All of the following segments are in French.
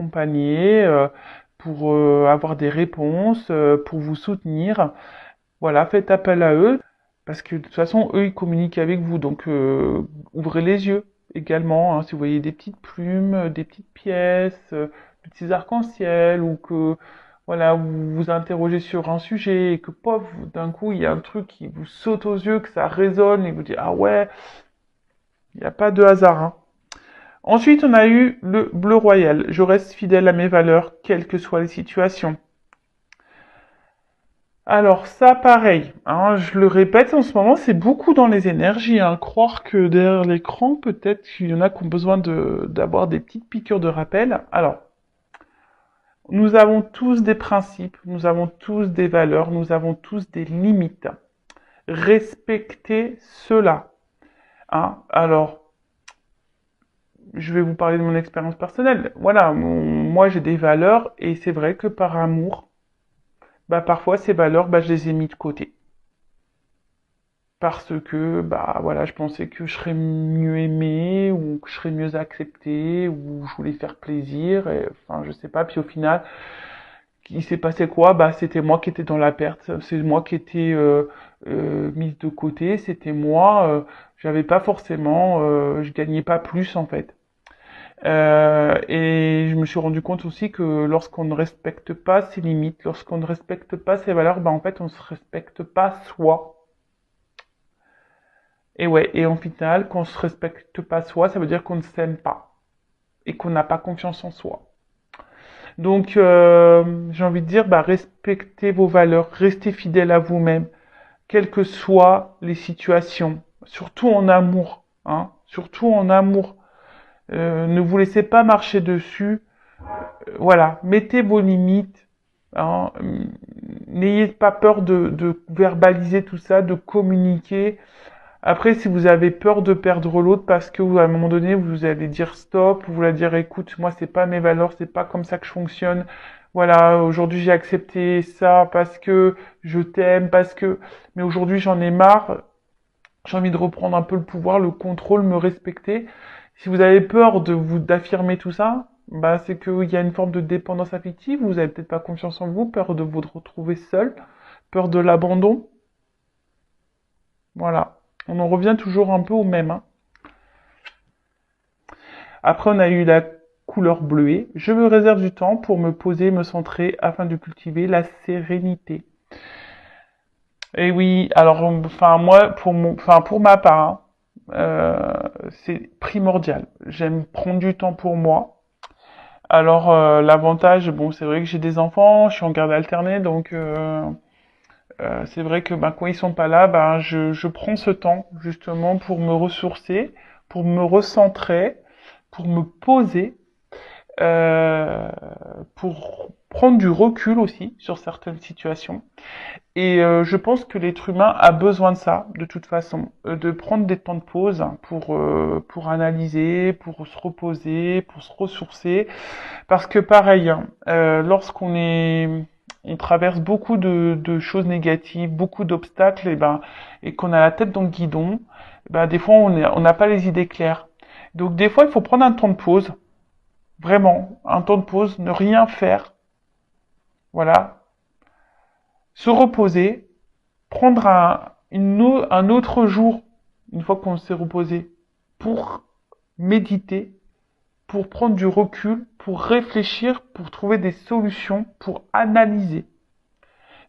accompagner, pour avoir des réponses, pour vous soutenir. Voilà, faites appel à eux, parce que de toute façon, eux, ils communiquent avec vous. Donc, ouvrez les yeux également, hein, si vous voyez des petites plumes, des petites pièces, des petits arcs-en-ciel, ou que voilà, vous vous interrogez sur un sujet et que pof, d'un coup, il y a un truc qui vous saute aux yeux, que ça résonne et vous dites ah ouais, il n'y a pas de hasard, hein. Ensuite, on a eu le bleu royal. Je reste fidèle à mes valeurs, quelles que soient les situations. Alors ça, pareil, hein, je le répète, en ce moment, c'est beaucoup dans les énergies, hein. Croire que derrière l'écran, peut-être qu'il y en a qui ont besoin d'avoir des petites piqûres de rappel. Alors, nous avons tous des principes, nous avons tous des valeurs, nous avons tous des limites. Respectez cela, hein. Alors, je vais vous parler de mon expérience personnelle. Voilà, moi j'ai des valeurs et c'est vrai que par amour, bah parfois ces valeurs, bah je les ai mis de côté. Parce que bah voilà, je pensais que je serais mieux aimé ou que je serais mieux accepté ou je voulais faire plaisir et, enfin je sais pas, puis au final il s'est passé quoi? Bah c'était moi qui étais dans la perte, c'est moi qui étais mise de côté, c'était moi, j'avais pas forcément, je gagnais pas plus en fait. Et je me suis rendu compte aussi que lorsqu'on ne respecte pas ses limites, lorsqu'on ne respecte pas ses valeurs, bah en fait on se respecte pas soi. Et ouais, et en final, qu'on se respecte pas soi, ça veut dire qu'on ne s'aime pas et qu'on n'a pas confiance en soi. Donc, j'ai envie de dire, bah, respectez vos valeurs, restez fidèle à vous-même, quelles que soient les situations, surtout en amour, hein, surtout en amour. Ne vous laissez pas marcher dessus. Voilà, mettez vos limites, hein, n'ayez pas peur de verbaliser tout ça, de communiquer. Après, si vous avez peur de perdre l'autre parce que à un moment donné, vous allez dire stop, vous allez dire écoute, moi c'est pas mes valeurs, c'est pas comme ça que je fonctionne. Voilà, aujourd'hui j'ai accepté ça parce que je t'aime, parce que, mais aujourd'hui j'en ai marre, j'ai envie de reprendre un peu le pouvoir, le contrôle, me respecter. Si vous avez peur de vous d'affirmer tout ça, bah c'est qu'il y a une forme de dépendance affective, vous avez peut-être pas confiance en vous, peur de vous retrouver seul, peur de l'abandon. Voilà. On en revient toujours un peu au même, hein. Après, on a eu la couleur bleuée. Je me réserve du temps pour me poser, me centrer afin de cultiver la sérénité. Et oui, alors, enfin, moi, pour ma part, hein, c'est primordial. J'aime prendre du temps pour moi. Alors, l'avantage, bon, c'est vrai que j'ai des enfants, je suis en garde alternée, donc c'est vrai que ben, quand ils sont pas là, ben, je prends ce temps justement pour me ressourcer, pour me recentrer, pour me poser, euh, pour prendre du recul aussi sur certaines situations. Et je pense que l'être humain a besoin de ça, de toute façon, de prendre des temps de pause pour analyser, pour se reposer, pour se ressourcer. Parce que pareil, hein, lorsqu'on est on traverse beaucoup de choses négatives, beaucoup d'obstacles, et qu'on a la tête dans le guidon, des fois on n'a pas les idées claires. Donc des fois il faut prendre un temps de pause, vraiment, un temps de pause, ne rien faire, voilà, se reposer, prendre un autre jour, une fois qu'on s'est reposé, pour méditer, pour prendre du recul, pour réfléchir, pour trouver des solutions, pour analyser.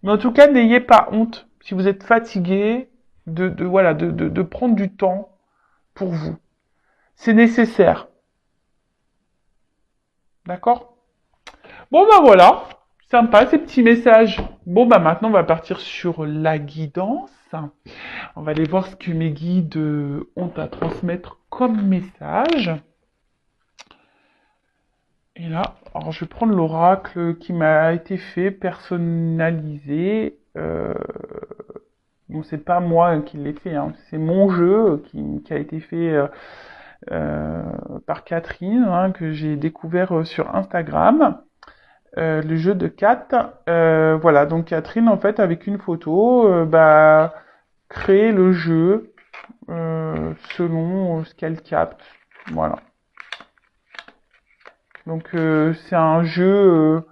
Mais en tout cas, n'ayez pas honte si vous êtes fatigué voilà, de prendre du temps pour vous. C'est nécessaire. D'accord? Bon bah voilà, sympa ces petits messages. Bon bah maintenant on va partir sur la guidance. On va aller voir ce que mes guides ont à transmettre comme message. Et là, alors je vais prendre l'oracle qui m'a été fait, personnalisé. Bon, c'est pas moi qui l'ai fait, hein, c'est mon jeu qui a été fait euh, par Catherine, hein, que j'ai découvert sur Instagram. Le jeu de 4. Voilà, donc Catherine, en fait, avec une photo, crée le jeu selon ce qu'elle capte. Voilà. Donc c'est un jeu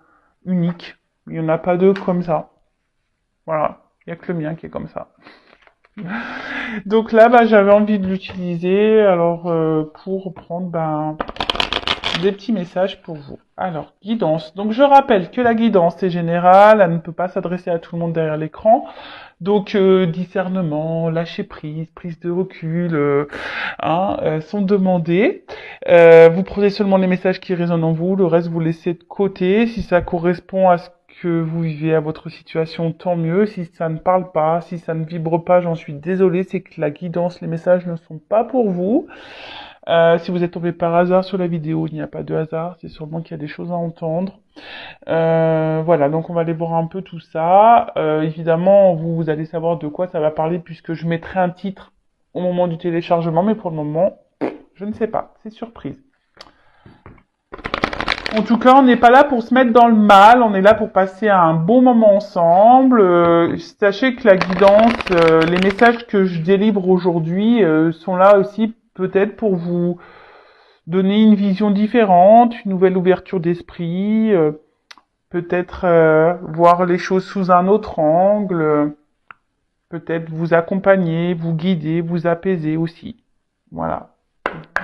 unique. Il n'y en a pas deux comme ça. Voilà. Il n'y a que le mien qui est comme ça. Donc là, bah, j'avais envie de l'utiliser alors pour prendre des petits messages pour vous. Alors, guidance. Donc je rappelle que la guidance est générale, elle ne peut pas s'adresser à tout le monde derrière l'écran. Donc discernement, lâcher prise, prise de recul sont demandés. Vous prenez seulement les messages qui résonnent en vous, le reste vous laissez de côté. Si ça correspond à ce que vous vivez, à votre situation, tant mieux. Si ça ne parle pas, si ça ne vibre pas, j'en suis désolée, c'est que la guidance, les messages ne sont pas pour vous. Si vous êtes tombé par hasard sur la vidéo, il n'y a pas de hasard, c'est sûrement qu'il y a des choses à entendre. Voilà, donc on va aller voir un peu tout ça. Évidemment, vous allez savoir de quoi ça va parler puisque je mettrai un titre au moment du téléchargement, mais pour le moment, je ne sais pas, c'est surprise. En tout cas, on n'est pas là pour se mettre dans le mal, on est là pour passer un bon moment ensemble. Sachez que la guidance, les messages que je délivre aujourd'hui sont là aussi peut-être pour vous donner une vision différente, une nouvelle ouverture d'esprit, peut-être voir les choses sous un autre angle, peut-être vous accompagner, vous guider, vous apaiser aussi. Voilà.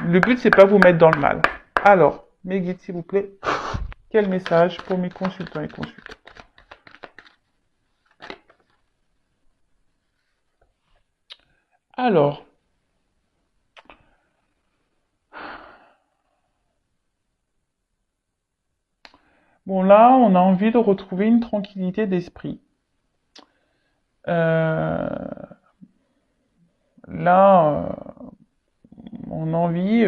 Le but, c'est pas vous mettre dans le mal. Alors, mes guides, s'il vous plaît, quel message pour mes consultants et consultantes? Alors, bon là, on a envie de retrouver une tranquillité d'esprit. Là, on a envie,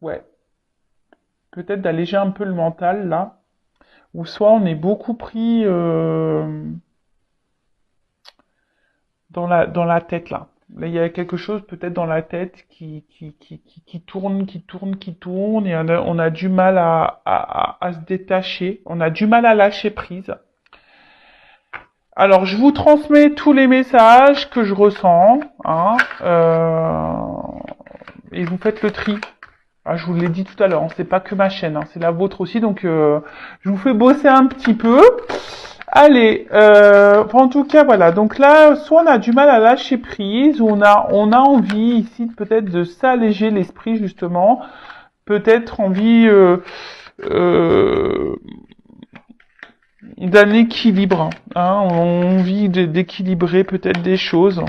ouais, peut-être d'alléger un peu le mental là, ou soit on est beaucoup pris dans la tête là. Là, il y a quelque chose peut-être dans la tête qui tourne, qui tourne, et on a du mal à se détacher, on a du mal à lâcher prise. Alors, je vous transmets tous les messages que je ressens, et vous faites le tri. Ah, je vous l'ai dit tout à l'heure, hein, c'est pas que ma chaîne, c'est la vôtre aussi, donc je vous fais bosser un petit peu. Allez, en tout cas, voilà. Donc là, soit on a du mal à lâcher prise, ou on a envie ici peut-être de s'alléger l'esprit justement, peut-être envie euh, d'un équilibre, envie d'équilibrer peut-être des choses.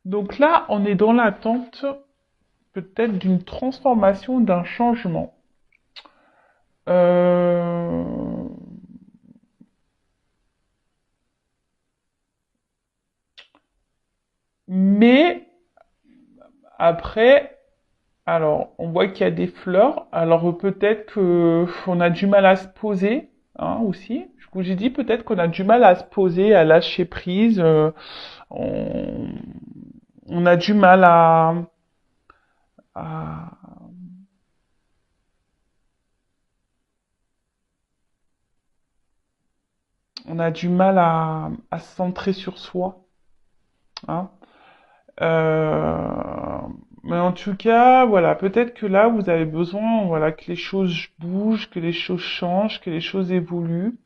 Donc là, on est dans l'attente peut-être d'une transformation, d'un changement. Euh, Mais après, alors on voit qu'il y a des fleurs. Alors peut-être que on a du mal à se poser, aussi. J'ai dit peut-être qu'on a du mal à se poser, à lâcher prise. On, on a du mal à- on a du mal à se centrer sur soi, hein. Euh, mais en tout cas, voilà, peut-être que là, vous avez besoin, voilà, que les choses bougent, que les choses changent, que les choses évoluent.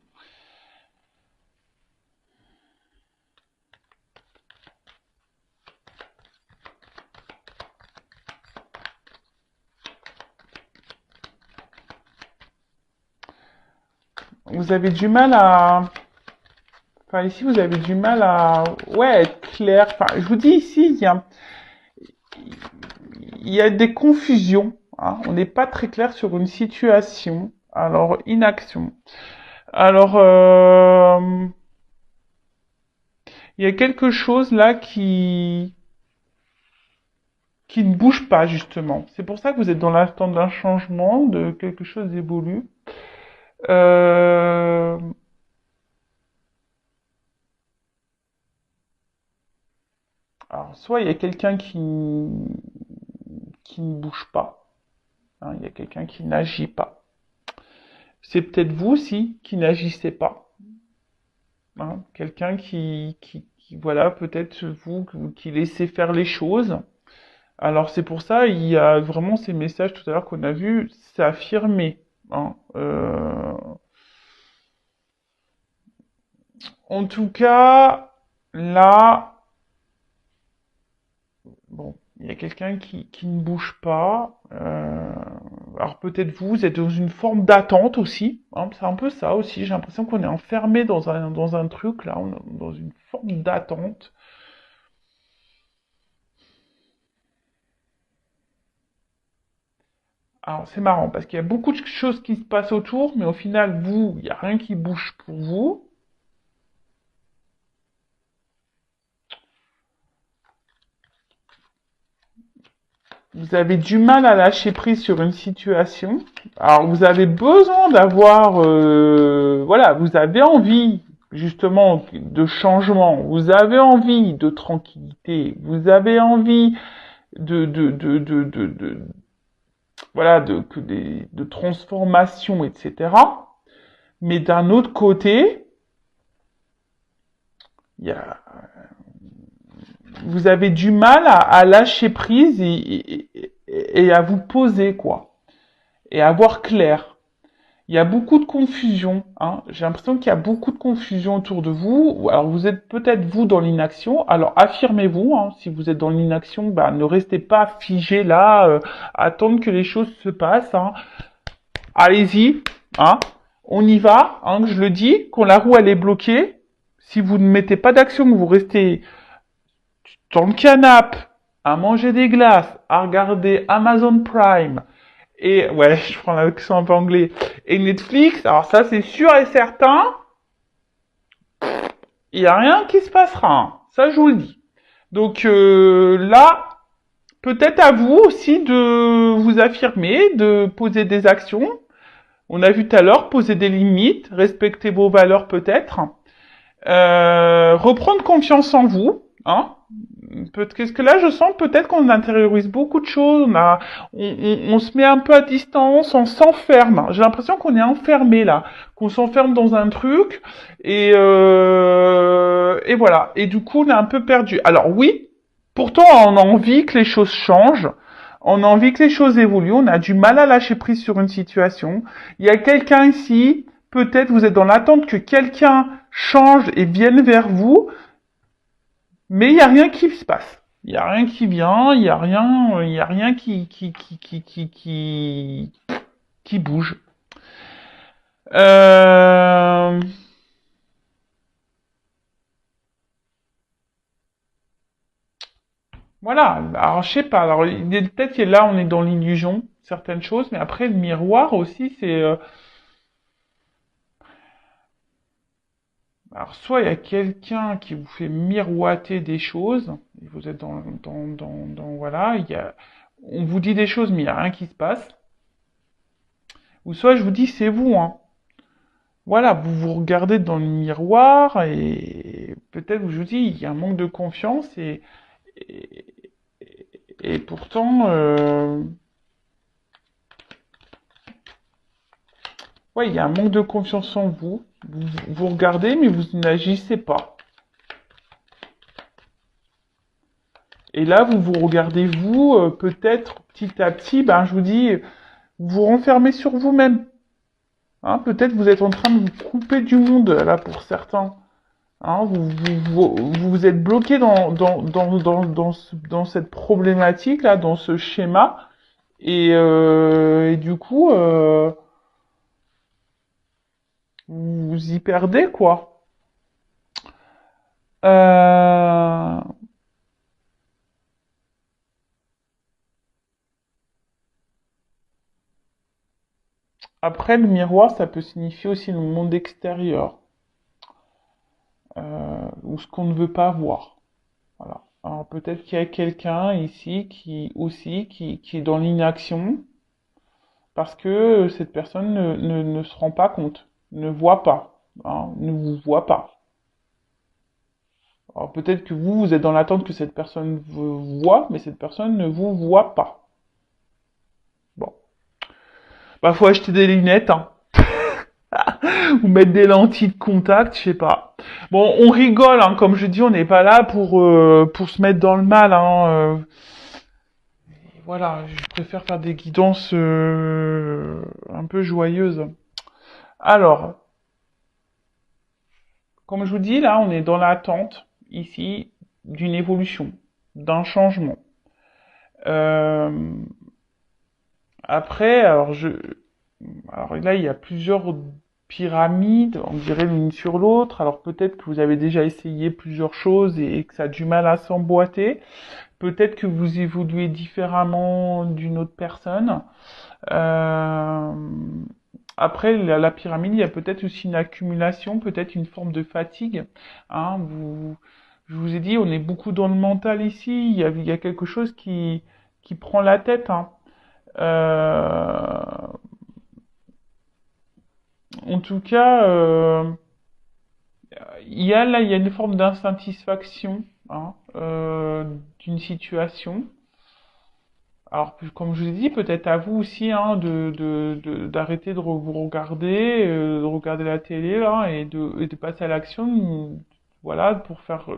Vous avez du mal enfin ici, vous avez du mal ouais, être clair. Enfin, je vous dis ici, il y a des confusions, On n'est pas très clair sur une situation. Alors, inaction. Alors, il y a quelque chose là qui ne bouge pas justement. C'est pour ça que vous êtes dans l'attente d'un changement, de quelque chose d'évolue. Euh, alors, soit il y a quelqu'un qui ne bouge pas, hein. Il y a quelqu'un qui n'agit pas. C'est peut-être vous aussi qui n'agissez pas. Hein. Quelqu'un voilà, peut-être vous qui laissez faire les choses. Alors c'est pour ça, il y a vraiment ces messages tout à l'heure qu'on a vus, c'est affirmé. Hein. En tout cas, là, bon, il y a quelqu'un qui ne bouge pas. Alors peut-être vous êtes dans une forme d'attente aussi. Hein, c'est un peu ça aussi. J'ai l'impression qu'on est enfermé dans un truc, là, on est dans une forme d'attente. Alors c'est marrant parce qu'il y a beaucoup de choses qui se passent autour, mais au final, vous, il n'y a rien qui bouge pour vous. Vous avez du mal à lâcher prise sur une situation. Alors vous avez besoin d'avoir, voilà, vous avez envie justement de changement, vous avez envie de tranquillité, vous avez envie de voilà, de transformation, etc. Mais d'un autre côté, il y a, vous avez du mal à lâcher prise et à vous poser, quoi. Et à voir clair. Il y a beaucoup de confusion. Hein. J'ai l'impression qu'il y a beaucoup de confusion autour de vous. Alors vous êtes peut-être vous dans l'inaction. Alors affirmez-vous. Hein. Si vous êtes dans l'inaction, bah, ne restez pas figé là, attendre que les choses se passent. Hein. Allez-y. Hein. On y va. Hein, je le dis. Quand la roue elle est bloquée, si vous ne mettez pas d'action, que vous restez dans le canapé à manger des glaces, à regarder Amazon Prime, et ouais, je prends l'accent un peu anglais, et Netflix, alors ça c'est sûr et certain, il n'y a rien qui se passera. Hein. Ça je vous le dis. Donc là, peut-être à vous aussi de vous affirmer, de poser des actions. On a vu tout à l'heure, poser des limites, respecter vos valeurs peut-être. Reprendre confiance en vous. Hein. Qu'est-ce que là, je sens peut-être qu'on intériorise beaucoup de choses, on se met un peu à distance, on s'enferme. J'ai l'impression qu'on est enfermé là, qu'on s'enferme dans un truc, et voilà. Et du coup, on est un peu perdu. Alors oui, pourtant, on a envie que les choses changent, on a envie que les choses évoluent, on a du mal à lâcher prise sur une situation. Il y a quelqu'un ici, peut-être vous êtes dans l'attente que quelqu'un change et vienne vers vous, mais il n'y a rien qui se passe. Il n'y a rien qui vient, il y a rien qui bouge. Euh, voilà. Alors, je sais pas. Alors, peut-être que là, on est dans l'illusion, certaines choses, mais après, le miroir aussi, c'est, alors, soit il y a quelqu'un qui vous fait miroiter des choses, et vous êtes voilà, on vous dit des choses, mais il n'y a rien qui se passe. Ou soit je vous dis, c'est vous, hein. Voilà, vous vous regardez dans le miroir et peut-être, je vous dis, il y a un manque de confiance et, et pourtant, ouais, il y a un manque de confiance en vous. Vous regardez, mais vous n'agissez pas. Et là, vous vous regardez vous, peut-être petit à petit, ben, je vous dis, vous vous renfermez sur vous-même. Hein, peut-être vous êtes en train de vous couper du monde, là, pour certains. Hein, vous êtes bloqué dans cette problématique-là, dans ce schéma, et du coup, vous vous y perdez, quoi. Euh, Après, le miroir, ça peut signifier aussi le monde extérieur, ou ce qu'on ne veut pas voir. Voilà. Alors peut-être qu'il y a quelqu'un ici qui est dans l'inaction parce que cette personne ne se rend pas compte, ne voit pas, hein, ne vous voit pas. Alors peut-être que vous êtes dans l'attente que cette personne vous voit, mais cette personne ne vous voit pas. Bon. Bah, faut acheter des lunettes, hein. Ou mettre des lentilles de contact, je sais pas. Bon, on rigole, hein, comme je dis, on n'est pas là pour se mettre dans le mal, hein. Voilà, je préfère faire des guidances un peu joyeuses. Alors, comme je vous dis, là, on est dans l'attente, ici, d'une évolution, d'un changement. Euh, Après, alors là, il y a plusieurs pyramides, on dirait l'une sur l'autre. Alors peut-être que vous avez déjà essayé plusieurs choses et que ça a du mal à s'emboîter. Peut-être que vous évoluez différemment d'une autre personne. Euh, Après, la pyramide, il y a peut-être aussi une accumulation, peut-être une forme de fatigue. Hein, je vous ai dit, on est beaucoup dans le mental ici. Il y a quelque chose qui prend la tête. Hein. Euh, En tout cas, il y a une forme d'insatisfaction, hein, d'une situation. Alors, comme je vous ai dit, peut-être à vous aussi, hein, d'arrêter de vous regarder, de regarder la télé là, et de passer à l'action, voilà, pour faire,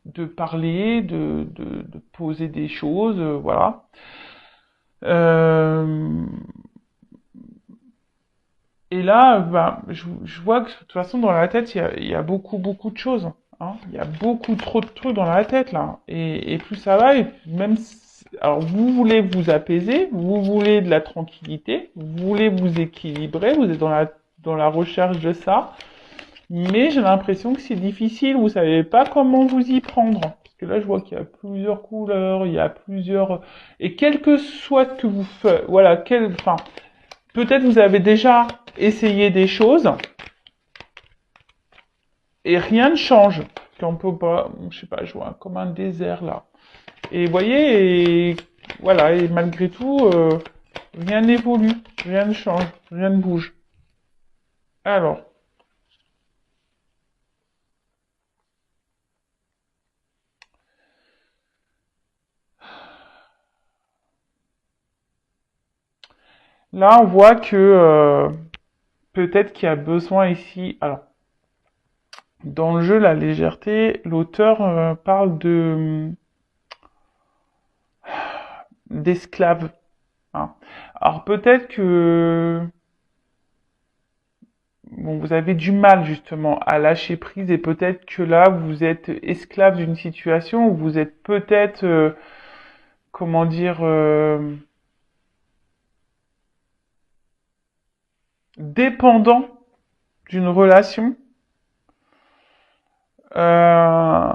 de parler, de poser des choses, voilà. Euh, Et là, ben, je vois que de toute façon, dans la tête, il y a beaucoup, beaucoup de choses. Hein. Il y a beaucoup trop de trucs dans la tête, là. Et plus ça va, et même alors, vous voulez vous apaiser, vous voulez de la tranquillité, vous voulez vous équilibrer, vous êtes dans la recherche de ça. Mais j'ai l'impression que c'est difficile, vous savez pas comment vous y prendre. Parce que là, je vois qu'il y a plusieurs couleurs, il y a plusieurs... Et quel que soit ce que vous faites, voilà, enfin, peut-être vous avez déjà essayé des choses et rien ne change. Qu'on peut pas, je sais pas, je vois comme un désert là. Et vous voyez, voilà, et malgré tout, rien n'évolue, rien ne change, rien ne bouge. Alors, là, on voit que peut-être qu'il y a besoin ici. Alors, dans le jeu, la légèreté, l'auteur parle de d'esclaves. Hein. Alors peut-être que bon, vous avez du mal justement à lâcher prise et peut-être que là vous êtes esclave d'une situation où vous êtes peut-être comment dire dépendant d'une relation. Euh,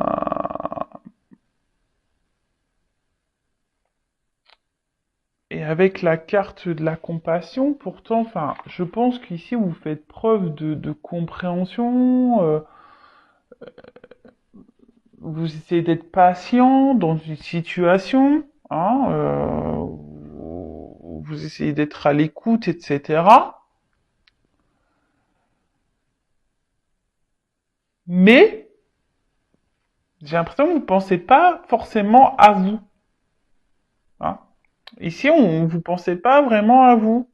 et avec la carte de la compassion, pourtant, enfin, je pense qu'ici vous faites preuve de compréhension. Vous essayez d'être patient dans une situation, hein, vous essayez d'être à l'écoute, etc. Mais j'ai l'impression que vous ne pensez pas forcément à vous. Hein. Ici, vous pensez pas vraiment à vous.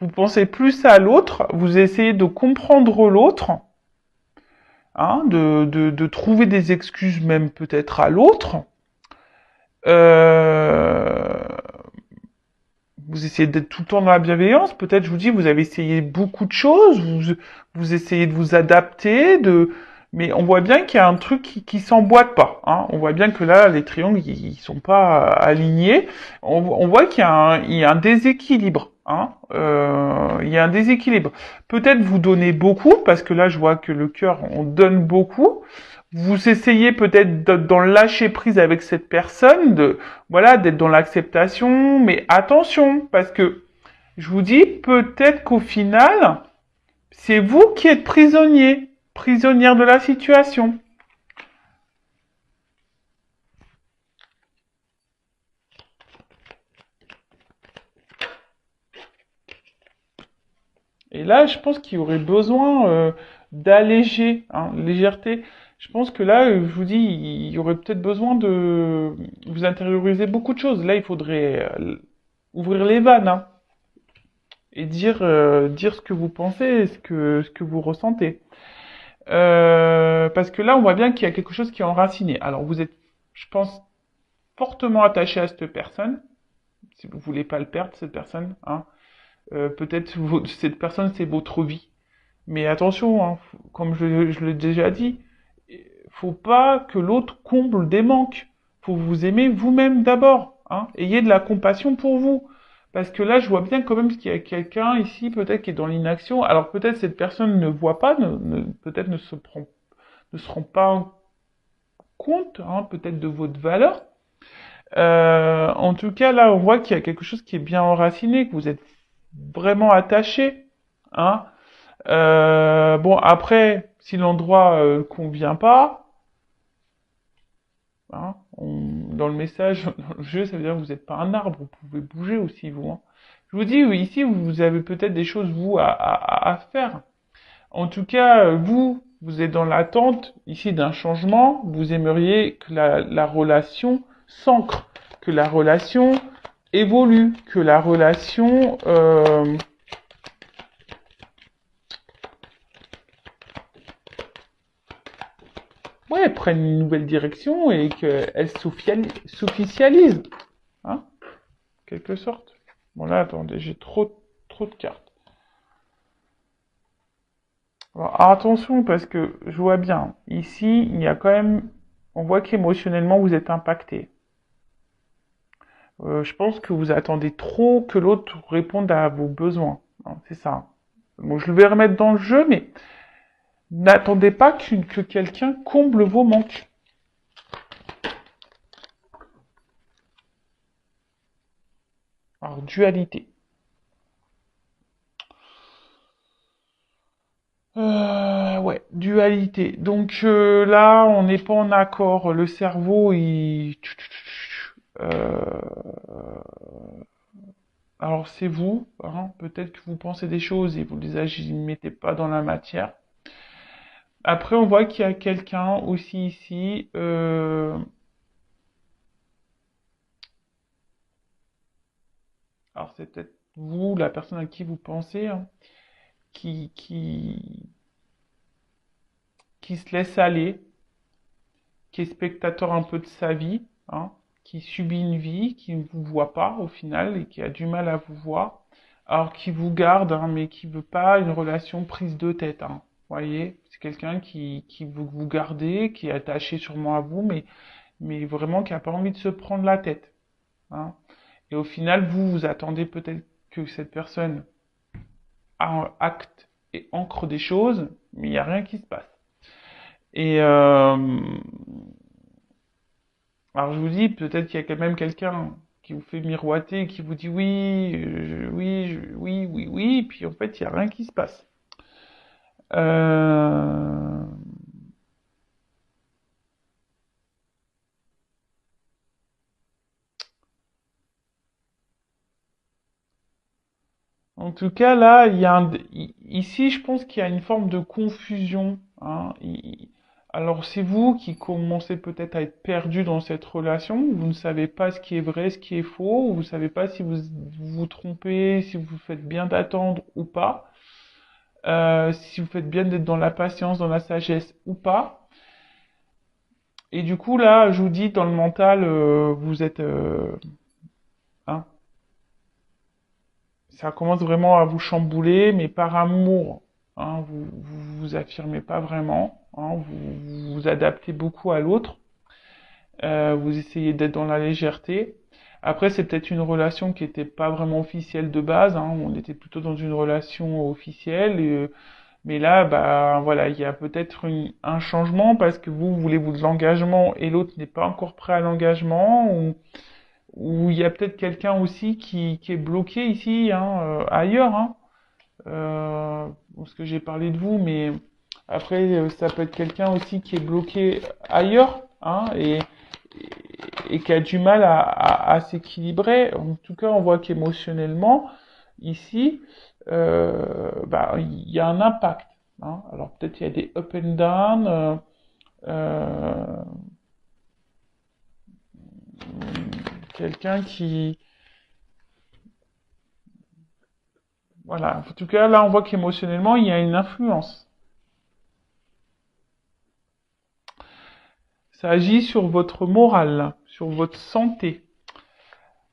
Vous pensez plus à l'autre. Vous essayez de comprendre l'autre, hein, de trouver des excuses même peut-être à l'autre. Euh, vous essayez d'être tout le temps dans la bienveillance. Peut-être, je vous dis, vous avez essayé beaucoup de choses. Vous essayez de vous adapter, mais on voit bien qu'il y a un truc qui s'emboîte pas. Hein. On voit bien que là, les triangles, ils sont pas alignés. On voit il y a un déséquilibre. Hein. Il y a un déséquilibre. Peut-être vous donnez beaucoup, parce que là, je vois que le cœur, on donne beaucoup. Vous essayez peut-être d'être dans le lâcher prise avec cette personne, voilà, d'être dans l'acceptation, mais attention, parce que je vous dis, peut-être qu'au final, c'est vous qui êtes prisonnier, prisonnière de la situation. Et là, je pense qu'il y aurait besoin d'alléger, hein, légèreté. Je pense que là, je vous dis, il y aurait peut-être besoin de vous intérioriser beaucoup de choses. Là, il faudrait ouvrir les vannes, hein. et dire ce que vous pensez, ce que vous ressentez. Parce que là, on voit bien qu'il y a quelque chose qui est enraciné. Alors, vous êtes, je pense, fortement attaché à cette personne, si vous voulez pas le perdre, cette personne. Hein. Peut-être cette personne, c'est votre vie. Mais attention, hein, comme je l'ai déjà dit, faut pas que l'autre comble des manques. Faut vous aimer vous-même d'abord. Hein. Ayez de la compassion pour vous. Parce que là, je vois bien quand même qu'il y a quelqu'un ici, peut-être, qui est dans l'inaction. Alors peut-être cette personne ne voit pas, peut-être ne se rend pas compte, hein, peut-être de votre valeur. En tout cas, là, on voit qu'il y a quelque chose qui est bien enraciné, que vous êtes vraiment attaché. Hein. Bon, après, si l'endroit convient pas, hein, dans le message, dans le jeu, ça veut dire que vous n'êtes pas un arbre, vous pouvez bouger aussi, vous. Hein. Je vous dis, oui, ici, vous avez peut-être des choses, vous, à faire. En tout cas, vous êtes dans l'attente ici d'un changement. Vous aimeriez que la relation s'ancre, que la relation évolue, que la relation ouais, prenne une nouvelle direction et qu'elle s'officialise. Hein, en quelque sorte. Bon là, attendez, j'ai trop de cartes. Alors, attention, parce que je vois bien, ici, il y a quand même, on voit qu'émotionnellement, vous êtes impacté. Je pense que vous attendez trop que l'autre réponde à vos besoins. Hein, c'est ça. Bon, je vais remettre dans le jeu, mais n'attendez pas que quelqu'un comble vos manques. Alors, dualité. Ouais, dualité. Donc là, on n'est pas en accord. Le cerveau, il... alors c'est vous, hein, peut-être que vous pensez des choses et vous les mettez pas dans la matière. Après, on voit qu'il y a quelqu'un aussi ici. Alors c'est peut-être vous, la personne à qui vous pensez, hein, qui, qui, qui se laisse aller, qui est spectateur un peu de sa vie, hein, qui subit une vie, qui ne vous voit pas au final et qui a du mal à vous voir, alors qui vous garde, hein, mais qui veut pas une relation prise de tête. Hein. Voyez, c'est quelqu'un qui veut vous garder, qui est attaché sûrement à vous, mais vraiment qui a pas envie de se prendre la tête. Hein. Et au final, vous attendez peut-être que cette personne acte et ancre des choses, mais il n'y a rien qui se passe. Et alors je vous dis, peut-être qu'il y a quand même quelqu'un qui vous fait miroiter, qui vous dit oui, oui, et puis en fait, il n'y a rien qui se passe. Euh, En tout cas, là, ici, je pense qu'il y a une forme de confusion. Hein. Alors, c'est vous qui commencez peut-être à être perdu dans cette relation. Vous ne savez pas ce qui est vrai, ce qui est faux. Vous ne savez pas si vous vous trompez, si vous faites bien d'attendre ou pas. Si vous faites bien d'être dans la patience, dans la sagesse ou pas. Et du coup, là, je vous dis, dans le mental, vous êtes... hein, ça commence vraiment à vous chambouler, mais par amour. Hein, vous affirmez pas vraiment. Hein, vous vous adaptez beaucoup à l'autre. Vous essayez d'être dans la légèreté. Après, c'est peut-être une relation qui n'était pas vraiment officielle de base. Hein, on était plutôt dans une relation officielle. Mais là, bah voilà, il y a peut-être un changement parce que vous voulez vous de l'engagement et l'autre n'est pas encore prêt à l'engagement. Ou il y a peut-être quelqu'un aussi qui est bloqué ici, hein, ailleurs. Hein. Parce que j'ai parlé de vous, mais après, ça peut être quelqu'un aussi qui est bloqué ailleurs, hein, et qui a du mal à s'équilibrer. En tout cas, on voit qu'émotionnellement, ici, bah, il y a un impact. Hein. Alors peut-être il y a des up and down, euh, quelqu'un Voilà. En tout cas, là, on voit qu'émotionnellement, il y a une influence. Ça agit sur votre morale, sur votre santé.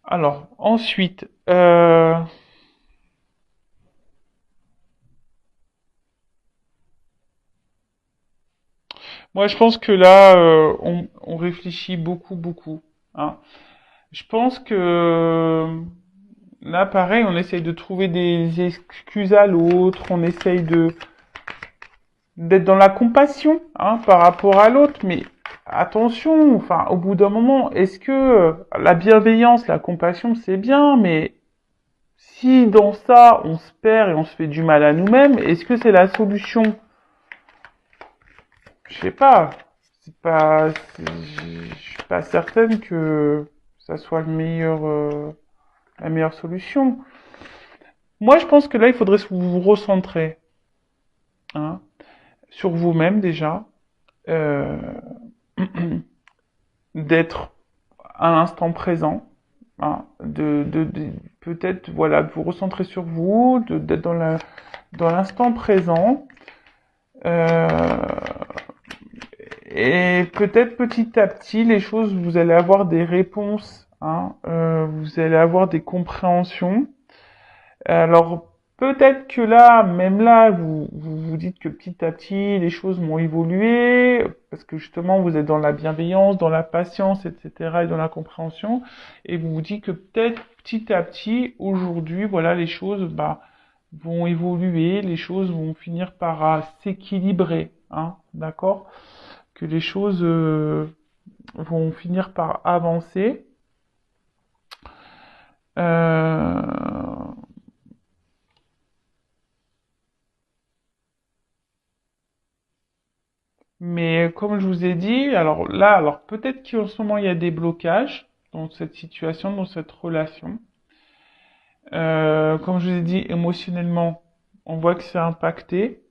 Alors, ensuite, moi, je pense que là, on réfléchit beaucoup, beaucoup. Hein. Je pense que là, pareil, on essaye de trouver des excuses à l'autre, on essaye de d'être dans la compassion, hein, par rapport à l'autre, mais attention, enfin, au bout d'un moment, est-ce que la bienveillance, la compassion, c'est bien, mais si dans ça, on se perd et on se fait du mal à nous-mêmes, est-ce que c'est la solution? Je sais pas. Je suis pas certaine que ça soit la meilleure solution. Moi, je pense que là, il faudrait vous recentrer, hein, sur vous-même déjà, euh, d'être à l'instant présent, hein, peut-être, voilà, de vous recentrer sur vous, d'être dans l'instant présent, euh, et peut-être petit à petit, les choses, vous allez avoir des réponses, hein, vous allez avoir des compréhensions. Alors, peut-être que là, même là, vous dites que petit à petit, les choses vont évoluer, parce que justement, vous êtes dans la bienveillance, dans la patience, etc., et dans la compréhension, et vous vous dites que peut-être petit à petit, aujourd'hui, voilà, les choses, bah, vont évoluer, les choses vont finir par s'équilibrer, hein, d'accord? Que les choses vont finir par avancer. Euh, Mais comme je vous ai dit, alors là, alors peut-être qu'en ce moment il y a des blocages dans cette situation, dans cette relation. Comme je vous ai dit, émotionnellement, on voit que c'est impacté.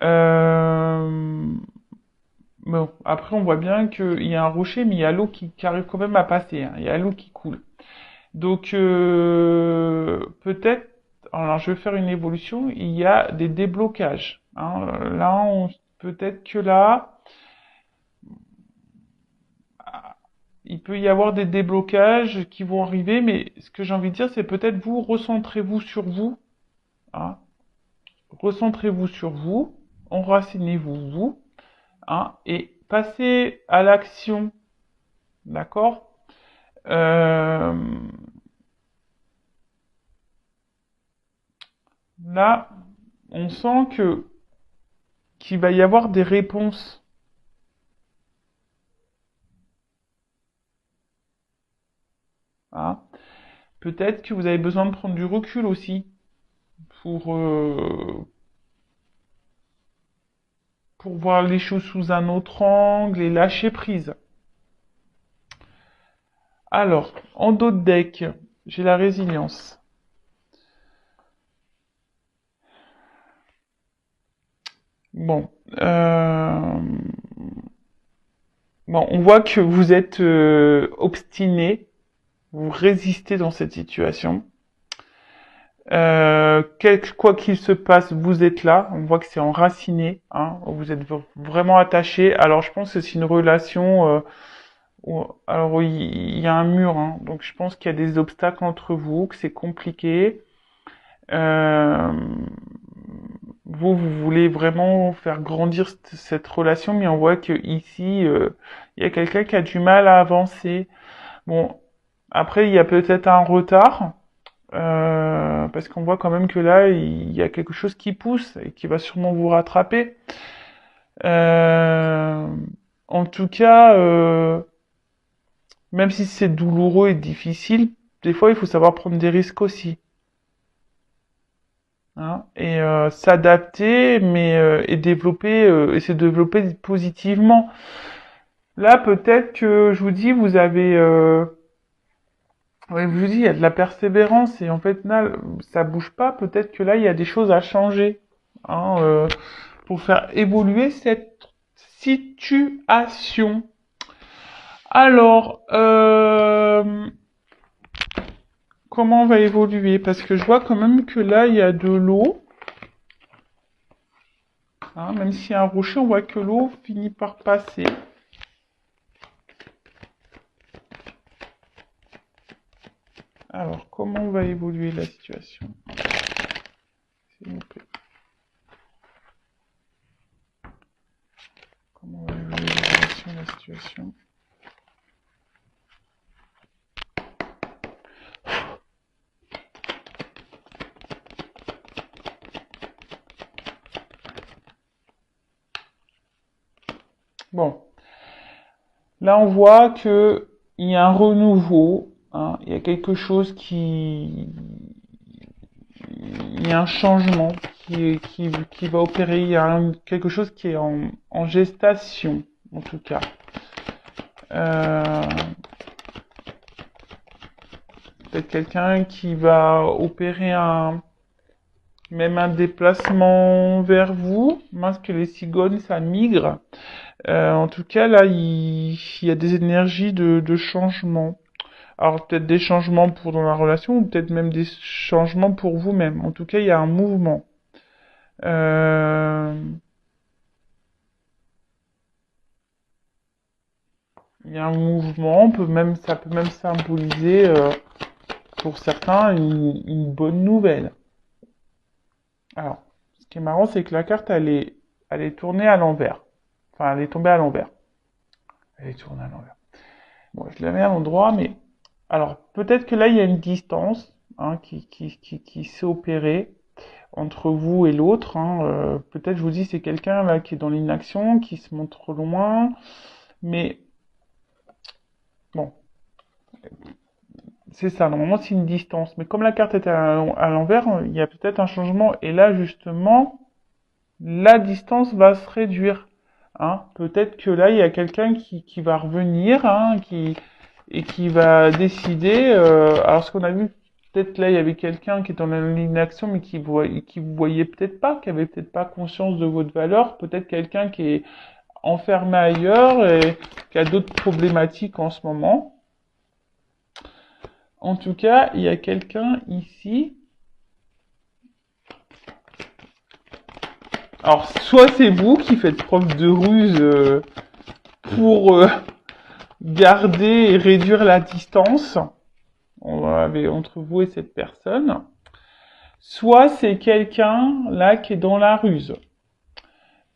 Euh, bon, après on voit bien qu'il y a un rocher, mais il y a l'eau qui arrive quand même à passer. Hein. Il y a l'eau qui coule. Donc peut-être, alors je vais faire une évolution. Il y a des déblocages. Hein. Là, peut-être que là. Il peut y avoir des déblocages qui vont arriver, mais ce que j'ai envie de dire, c'est peut-être vous, recentrez-vous sur vous, hein, recentrez-vous sur vous, enracinez-vous, vous, hein, et passez à l'action, d'accord? Euh, Là, on sent que qu'il va y avoir des réponses, hein. Peut-être que vous avez besoin de prendre du recul aussi pour euh, pour voir les choses sous un autre angle et lâcher prise. Alors, en dos de deck, j'ai la résilience. Bon, euh, bon, on voit que vous êtes obstiné, vous résistez dans cette situation. Quoi qu'il se passe, vous êtes là. On voit que c'est enraciné, hein, vous êtes vraiment attaché. Alors, je pense que c'est une relation. Alors, il y a un mur, hein, donc je pense qu'il y a des obstacles entre vous, que c'est compliqué. Euh, vous voulez vraiment faire grandir cette relation, mais on voit que ici, il y a quelqu'un qui a du mal à avancer. Bon, après, il y a peut-être un retard, parce qu'on voit quand même que là, il y a quelque chose qui pousse et qui va sûrement vous rattraper. Euh, En tout cas, même si c'est douloureux et difficile, des fois, il faut savoir prendre des risques aussi. Hein, et s'adapter, mais et développer, et se développer positivement. Là, peut-être que je vous dis, vous avez, ouais, je vous dis, il y a de la persévérance et en fait, là, ça bouge pas. Peut-être que là, il y a des choses à changer, hein, pour faire évoluer cette situation. Alors, comment on va évoluer? Parce que je vois quand même que là, il y a de l'eau. Hein, même s'il y a un rocher, on voit que l'eau finit par passer. Alors, comment va évoluer la situation? S'il vous plaît. Comment va évoluer la situation? Bon. Là, on voit que il y a un renouveau. Hein, il y a quelque chose il y a un changement qui va opérer. Il y a quelque chose qui est en gestation, en tout cas. Euh, Peut-être quelqu'un qui va opérer même un déplacement vers vous. Parce que les cigognes, ça migre. En tout cas, là, il y a des énergies de changement. Alors peut-être des changements pour dans la relation ou peut-être même des changements pour vous-même. En tout cas, il y a un mouvement. Euh, il y a un mouvement. Ça peut même symboliser pour certains une bonne nouvelle. Alors, ce qui est marrant, c'est que la carte, elle est tournée à l'envers. Enfin, elle est tombée à l'envers. Elle est tournée à l'envers. Bon, je la mets à l'endroit, mais alors peut-être que là, il y a une distance hein, qui s'est opérée entre vous et l'autre. Hein, peut-être, je vous dis, c'est quelqu'un là qui est dans l'inaction, qui se montre loin, mais bon, c'est ça. Normalement, c'est une distance. Mais comme la carte est à l'envers, il y a peut-être un changement. Et là, justement, la distance va se réduire. Hein. Peut-être que là, il y a quelqu'un qui va revenir, hein, et qui va décider. Alors, ce qu'on a vu, peut-être là, il y avait quelqu'un qui est dans l'inaction, mais qui vous voyait peut-être pas, qui avait peut-être pas conscience de votre valeur. Peut-être quelqu'un qui est enfermé ailleurs et qui a d'autres problématiques en ce moment. En tout cas, il y a quelqu'un ici. Alors, soit c'est vous qui faites preuve de ruse pour garder et réduire la distance entre vous et cette personne. Soit c'est quelqu'un là qui est dans la ruse.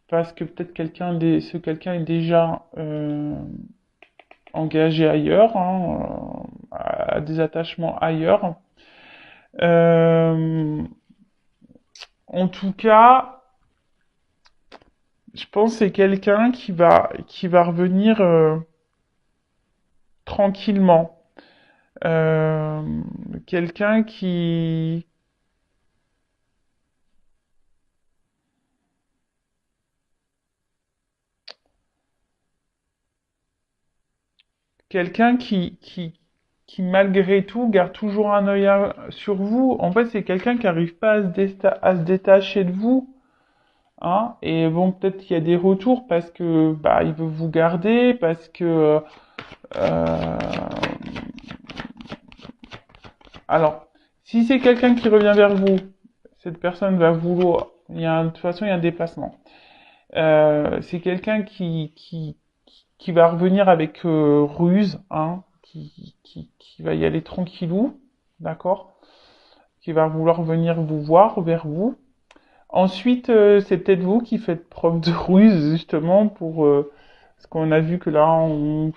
Parce que peut-être ce quelqu'un est déjà engagé ailleurs, hein, à des attachements ailleurs. Euh, En tout cas, je pense que c'est quelqu'un qui va revenir tranquillement. Euh, quelqu'un quelqu'un qui malgré tout garde toujours un œil sur vous. En fait, c'est quelqu'un qui n'arrive pas à se détacher de vous. Hein. Et bon, peut-être qu'il y a des retours parce que bah il veut vous garder, parce que euh, alors si c'est quelqu'un qui revient vers vous, cette personne va vouloir. De toute façon, il y a un déplacement. C'est quelqu'un qui va revenir avec ruse, hein, qui va y aller tranquillou, d'accord, qui va vouloir venir vous voir vers vous. Ensuite, c'est peut-être vous qui faites preuve de ruse justement parce qu'on a vu que là on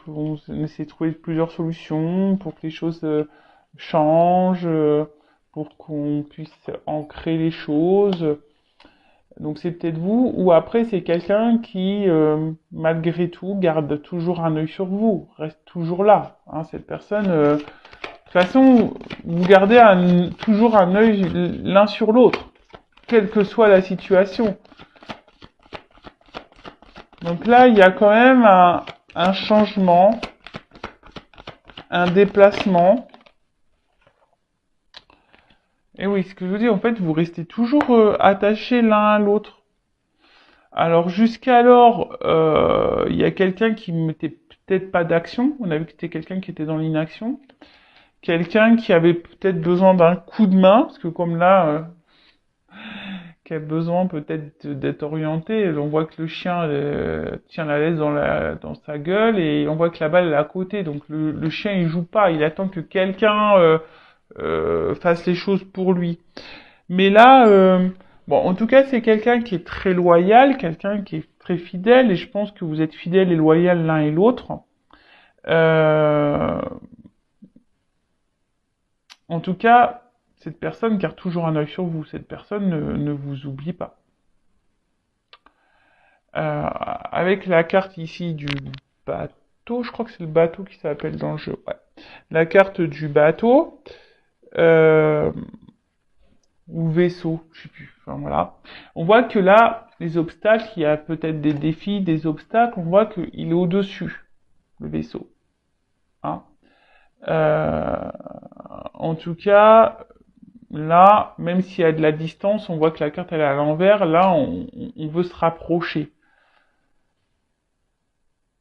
essaie de trouver plusieurs solutions pour que les choses changent, pour qu'on puisse ancrer les choses. Donc c'est peut-être vous, ou après c'est quelqu'un qui, malgré tout, garde toujours un œil sur vous, reste toujours là. Hein, cette personne, de toute façon, vous gardez toujours un œil l'un sur l'autre, quelle que soit la situation. Donc là, il y a quand même un changement, un déplacement. Et oui, ce que je vous dis, en fait, vous restez toujours attachés l'un à l'autre. Alors jusqu'alors, il y a quelqu'un qui mettait peut-être pas d'action. On a vu que c'était quelqu'un qui était dans l'inaction. quelqu'un qui avait peut-être besoin d'un coup de main, parce que comme là, qui a besoin peut-être d'être orienté, on voit que le chien tient la laisse dans sa gueule et on voit que la balle est à côté, donc le chien il joue pas, il attend que quelqu'un fasse les choses pour lui. Mais là, bon, en tout cas, c'est quelqu'un qui est très loyal, quelqu'un qui est très fidèle, et je pense que vous êtes fidèles et loyal l'un et l'autre. Euh, En tout cas, cette personne garde toujours un œil sur vous. Cette personne ne vous oublie pas. Avec la carte ici du bateau, je crois que c'est le bateau qui s'appelle dans le jeu. Ouais. La carte du bateau euh, ou vaisseau, je sais plus. Enfin voilà. On voit que là, les obstacles, il y a peut-être des défis, des obstacles. On voit qu'il est au-dessus, le vaisseau. Hein. Euh, En tout cas, là, même s'il y a de la distance, on voit que la carte elle est à l'envers. Là, on veut se rapprocher.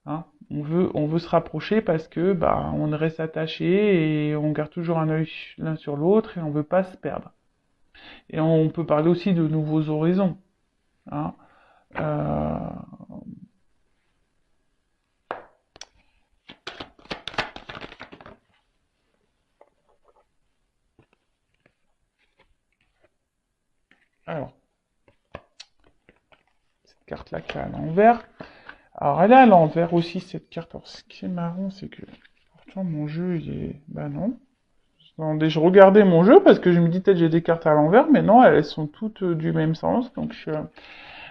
Hein. On veut se rapprocher parce que bah, on reste attaché et on garde toujours un œil l'un sur l'autre et on veut pas se perdre. Et on peut parler aussi de nouveaux horizons. Hein. Euh, alors, cette carte-là qui est à l'envers. Alors, elle est à l'envers aussi, cette carte. Alors, ce qui est marrant, c'est que pourtant mon jeu, il est... Bah non. Attendez, je regardais mon jeu parce que je me dis peut-être j'ai des cartes à l'envers, mais non, elles sont toutes du même sens. Donc,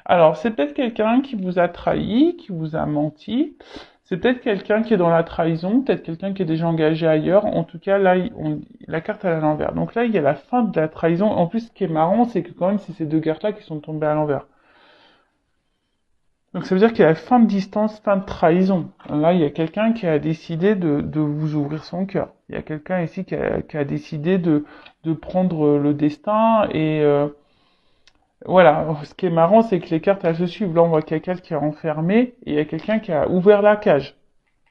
alors, c'est peut-être quelqu'un qui vous a trahi, qui vous a menti. C'est peut-être quelqu'un qui est dans la trahison, peut-être quelqu'un qui est déjà engagé ailleurs. En tout cas, là, la carte elle est à l'envers. Donc là, il y a la fin de la trahison. En plus, ce qui est marrant, c'est que quand même, c'est ces deux cartes-là qui sont tombées à l'envers. Donc ça veut dire qu'il y a fin de distance, fin de trahison. Là, il y a quelqu'un qui a décidé de vous ouvrir son cœur. Il y a quelqu'un ici qui a décidé de prendre le destin et voilà. Ce qui est marrant, c'est que les cartes elles se suivent. Là, on voit quelqu'un qui est enfermé et il y a quelqu'un qui a ouvert la cage.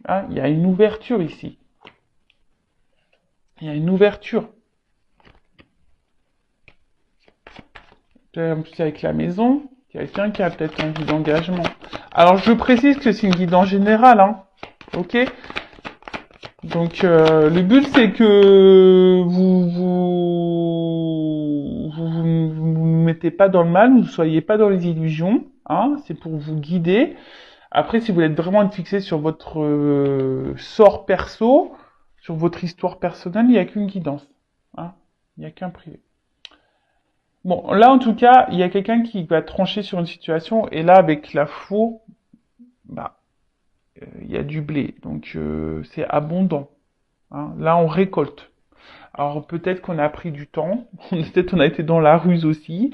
Hein, il y a une ouverture ici. Il y a une ouverture. En plus avec la maison, quelqu'un qui a peut-être envie d'engagement. Alors je précise que c'est une guidance générale, hein. Ok. Donc le but c'est que vous mettez pas dans le mal, vous ne soyez pas dans les illusions, hein, c'est pour vous guider. Après, si vous voulez vraiment être fixé sur votre sort perso, sur votre histoire personnelle, il n'y a qu'une guidance, hein, il n'y a qu'un privé. Bon, là en tout cas, il y a quelqu'un qui va trancher sur une situation, et là avec la faux, bah, il y a du blé, donc c'est abondant. Hein. Là, on récolte. Alors peut-être qu'on a pris du temps, peut-être on a été dans la ruse aussi.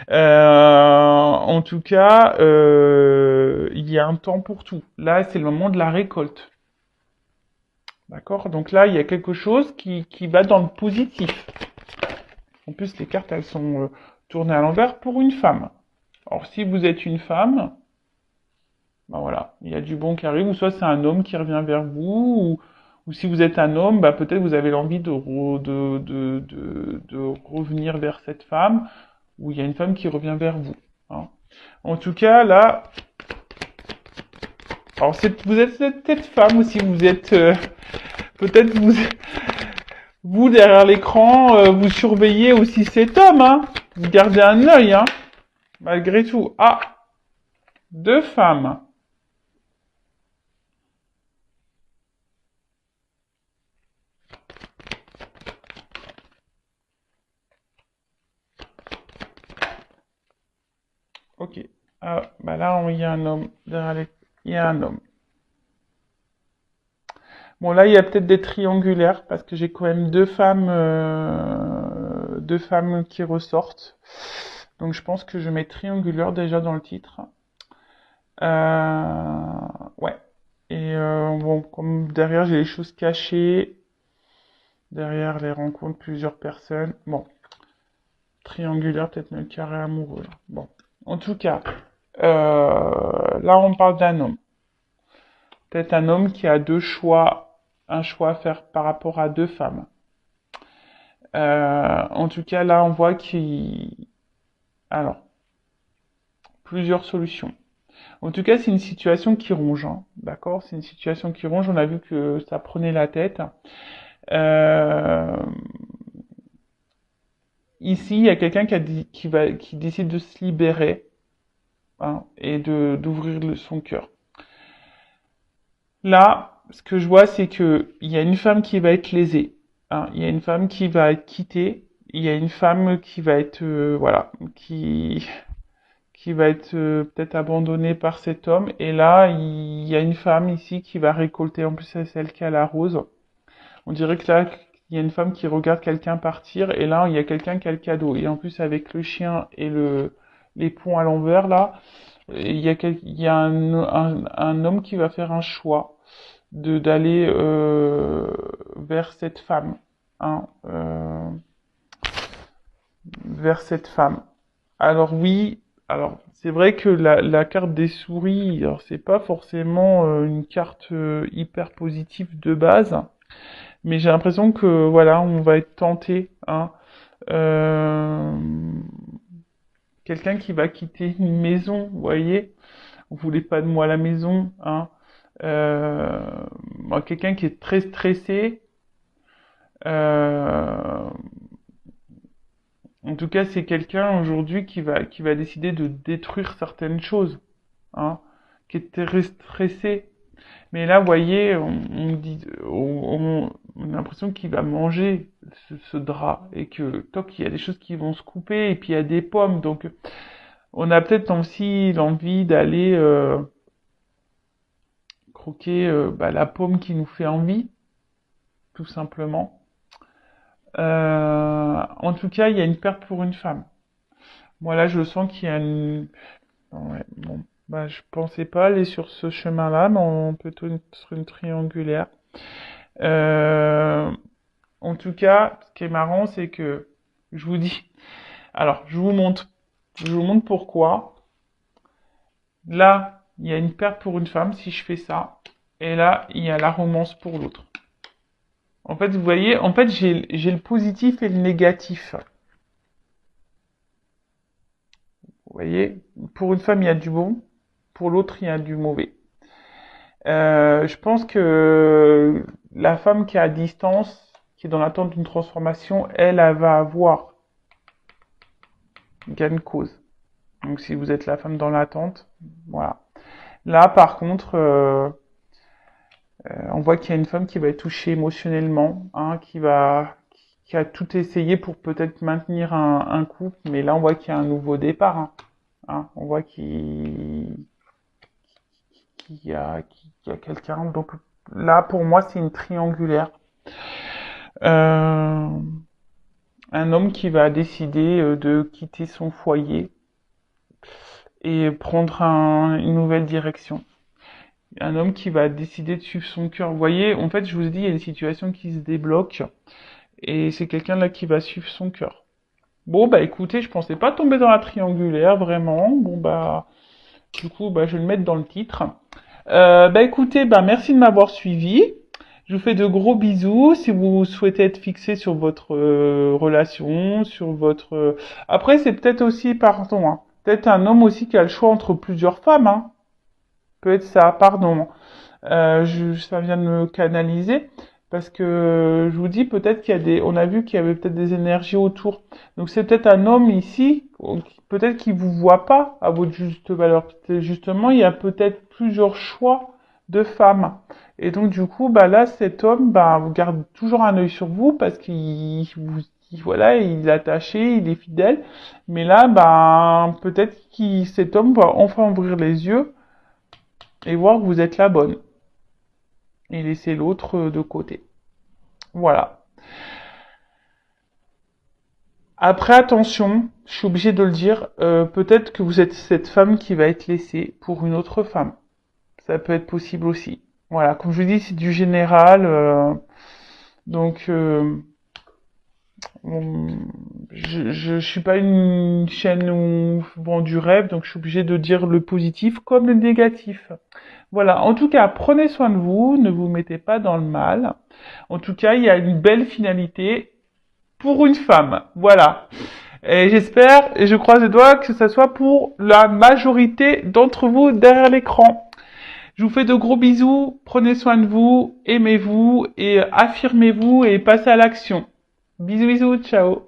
En tout cas, il y a un temps pour tout. Là, c'est le moment de la récolte. D'accord? Donc là, il y a quelque chose qui va dans le positif. En plus, les cartes, elles sont tournées à l'envers pour une femme. Alors si vous êtes une femme, ben voilà, il y a du bon qui arrive, ou soit c'est un homme qui revient vers vous, ou si vous êtes un homme, bah peut-être vous avez l'envie de revenir vers cette femme, ou il y a une femme qui revient vers vous. Hein. En tout cas, là, alors vous êtes peut-être femme aussi, vous êtes peut-être vous derrière l'écran, vous surveillez aussi cet homme, hein. Vous gardez un œil, hein, malgré tout. Ah, deux femmes. Ok. Ah, bah là, il y a un homme. Il y a un homme. Bon, là, il y a peut-être des triangulaires parce que j'ai quand même deux femmes qui ressortent. Donc, je pense que je mets triangulaire déjà dans le titre. Ouais. Et bon, comme derrière, j'ai les choses cachées. Derrière les rencontres, plusieurs personnes. Bon, triangulaire, peut-être le carré amoureux. Là. Bon, en tout cas, là, on parle d'un homme. Peut-être un homme qui a deux choix, un choix à faire par rapport à deux femmes. En tout cas, là, on voit qu'il... Alors, plusieurs solutions. En tout cas, c'est une situation qui ronge, hein, d'accord? C'est une situation qui ronge. On a vu que ça prenait la tête. Euh, Ici, il y a quelqu'un qui décide de se libérer, hein, et d'ouvrir son cœur. Là, ce que je vois, c'est que il y a une femme qui va être lésée, hein. Il y a une femme qui va être quittée. Il y a une femme qui va être, voilà, qui va être peut-être abandonnée par cet homme. Et là, il y a une femme ici qui va récolter, en plus c'est celle qui a la rose. On dirait que là, il y a une femme qui regarde quelqu'un partir, et là, il y a quelqu'un qui a le cadeau. Et en plus, avec le chien et les ponts à l'envers, là, il y a un homme qui va faire un choix d'aller vers cette femme, hein, vers cette femme. Alors oui, alors c'est vrai que la carte des souris, alors c'est pas forcément une carte hyper positive de base, mais j'ai l'impression que voilà, on va être tenté, hein. Euh, Quelqu'un qui va quitter une maison, vous voyez, vous voulez pas de moi à la maison, hein. Euh, Quelqu'un qui est très stressé. Euh, En tout cas, c'est quelqu'un aujourd'hui qui va décider de détruire certaines choses, hein, qui est très stressé. Mais là, vous voyez, on dit, on a l'impression qu'il va manger ce drap et que toc, il y a des choses qui vont se couper et puis il y a des pommes. Donc, on a peut-être aussi l'envie d'aller croquer la pomme qui nous fait envie, tout simplement. En tout cas, il y a une perte pour une femme. Moi là, je sens qu'il y a une... Ouais, bon, bah, je pensais pas aller sur ce chemin-là, mais plutôt sur une triangulaire. Euh, En tout cas, ce qui est marrant, c'est que je vous dis... Alors, je vous montre pourquoi. Là, il y a une perte pour une femme si je fais ça. Et là, il y a la romance pour l'autre. En fait, vous voyez, en fait, j'ai le positif et le négatif. Vous voyez, pour une femme, il y a du bon, pour l'autre, il y a du mauvais. Je pense que la femme qui est à distance, qui est dans l'attente d'une transformation, elle va avoir gain de cause. Donc si vous êtes la femme dans l'attente, voilà. Là, par contre, on voit qu'il y a une femme qui va être touchée émotionnellement, hein, qui a tout essayé pour peut-être maintenir un couple, mais là, on voit qu'il y a un nouveau départ, hein. Hein, on voit qu'il y a quelqu'un. Donc là, pour moi, c'est une triangulaire. Euh, un homme qui va décider de quitter son foyer et prendre une nouvelle direction. Un homme qui va décider de suivre son cœur. Vous voyez, en fait, je vous ai dit, il y a des situations qui se débloquent et c'est quelqu'un là qui va suivre son cœur. Bon, bah écoutez, je pensais pas tomber dans la triangulaire, vraiment. Bon, bah, du coup, bah, je vais le mettre dans le titre. Bah écoutez, bah merci de m'avoir suivi. Je vous fais de gros bisous. Si vous souhaitez être fixé sur votre relation, sur votre... Après, c'est peut-être aussi, pardon, hein, peut-être un homme aussi qui a le choix entre plusieurs femmes, hein. Peut être ça, pardon. Ça vient de me canaliser. Parce que je vous dis peut-être qu'il y a des... On a vu qu'il y avait peut-être des énergies autour. Donc c'est peut-être un homme ici, peut-être qu'il vous voit pas à votre juste valeur. Justement, il y a peut-être plusieurs choix de femmes. Et donc du coup, bah là, cet homme, bah, vous garde toujours un œil sur vous parce voilà, il est attaché, il est fidèle. Mais là, bah, peut-être que cet homme va enfin ouvrir les yeux et voir que vous êtes la bonne. Et laisser l'autre de côté. Voilà. Après, attention, je suis obligé de le dire, peut-être que vous êtes cette femme qui va être laissée pour une autre femme. Ça peut être possible aussi. Voilà, comme je vous dis, c'est du général. Donc, je suis pas une chaîne où je vends du rêve, donc je suis obligé de dire le positif comme le négatif. Voilà, en tout cas, prenez soin de vous, ne vous mettez pas dans le mal. En tout cas, il y a une belle finalité. pour une femme. Voilà. Et j'espère et je croise les doigts que ça soit pour la majorité d'entre vous derrière l'écran. Je vous fais de gros bisous, prenez soin de vous, aimez-vous et affirmez-vous et passez à l'action. Bisous bisous, ciao.